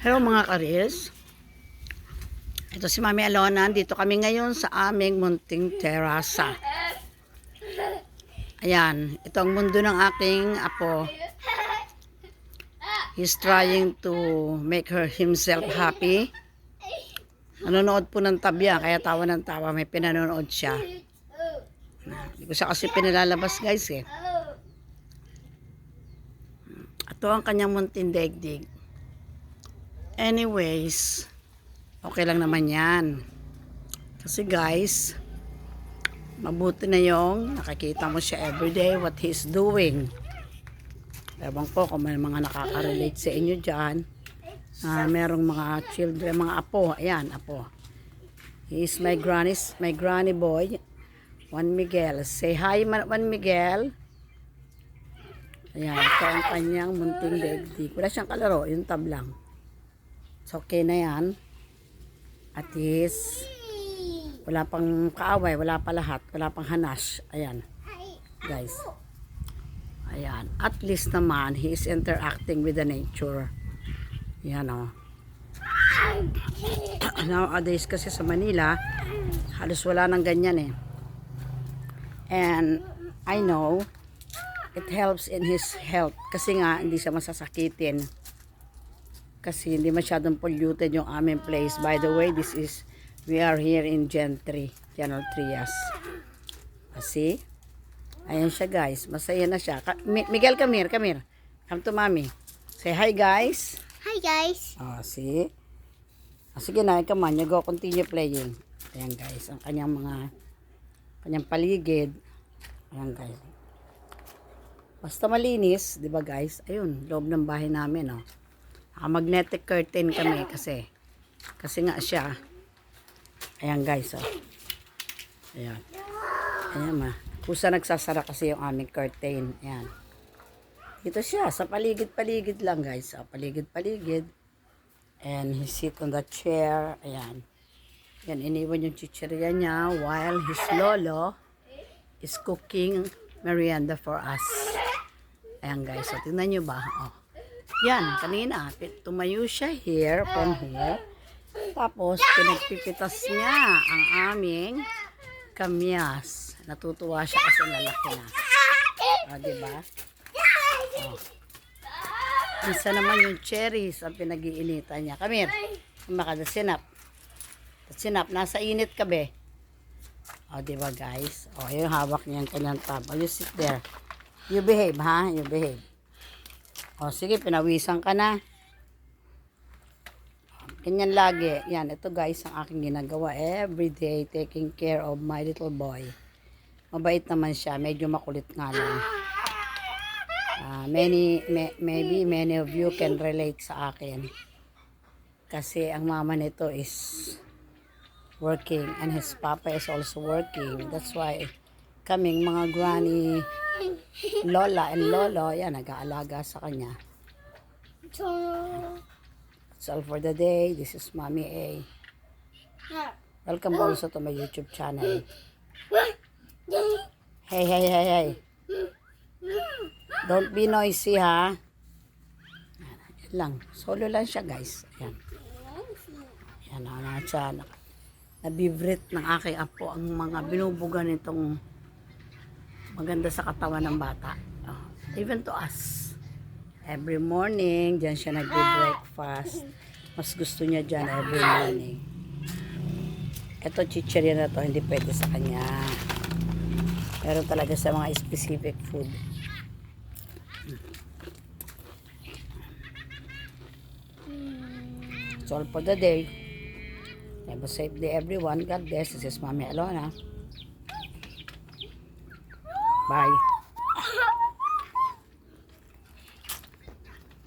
Hello mga karis. Ito si Mami Alona. Dito kami ngayon sa aming munting terasa. Ayan. Ito ang mundo ng aking apo. He's trying to make himself happy. Nanonood po ng tabya. Kaya tawa ng tawa. May pinanonood siya. Hindi ko siya kasi pinilalabas guys eh. Ito ang kanyang munting daigdig. Anyways, okay lang naman yan. Kasi guys, mabuti na yung nakikita mo siya everyday what he's doing. Ewan ko kung may mga nakaka-relate sa inyo dyan. Merong mga children, mga apo. Ayan, apo. He is my granny boy, Juan Miguel. Say hi, Juan Miguel. Ayan, ito ang kanyang munting daigdig. Wala siyang kalaro, yung tablang. So, okay na yan. At least, wala pang kaaway, wala pa lahat, wala pang hanas. Ayan, guys. Ayan, at least naman, he is interacting with the nature. Ayan, o. Nowadays kasi sa Manila, halos wala nang ganyan eh. And, I know, it helps in his health. Kasi nga, hindi siya masasakitin. Kasi hindi masyadong polluted yung aming place. By the way, we are here in Gentry, General Trias. See? Ayan siya guys. Masaya na siya. Miguel, come here. Come to mommy. Say hi guys. Hi guys. See? Sige na, come on. You go continue playing. Ayan guys. Ang kanyang paligid. Ayan guys. Basta malinis, di ba guys? Ayun, loob ng bahay namin, oh. Magnetic curtain kami kasi nga siya. Ayan guys, oh. Ayan. Ayan ma. Kusa nagsasara kasi yung aming curtain. Ayan. Ito siya, sa paligid-paligid lang guys. Oh, paligid-paligid. And he sit on the chair. Ayan. Ayan, iniwan yung chichirya niya while his lolo is cooking merienda for us. Ayan guys, so tingnan nyo ba? Oh. Yan, kanina, tumayo siya from here. Tapos, pinagpipitas niya ang aming kamyas. Natutuwa siya kasi lalaki na. O, diba? O. Isa naman yung cherries ang pinag-iinitan niya. Come here. Makadasinap. Sinap, nasa init ka be. O, diba guys? O, yung hawak niya yung kanyang tab. O, you sit there. You behave, ha? You behave. O, sige, pinawisan ka na. Ganyan lagi. Yan, ito guys, ang aking ginagawa everyday, taking care of my little boy. Mabait naman siya. Medyo makulit nga lang. Maybe many of you can relate sa akin. Kasi ang mama nito is working and his papa is also working. That's why kaming mga granny, lola and lolo, yan, nag-aalaga sa kanya. That's all for the day. This is Mommy A. Welcome also to my YouTube channel. Hey. Don't be noisy, ha? Yan lang. Solo lang siya, guys. Ayan. Yan, nabibrit ng aking apo ang mga binubugan nitong maganda sa katawan ng bata. Oh, even to us. Every morning, dyan siya nag-breakfast. Mas gusto niya dyan every morning. Ito, chichirya na to, hindi pwede sa kanya. Pero talaga sa mga specific food. That's all for the day. Have a safe day, everyone. God bless. This is Mommy Alona. Bye.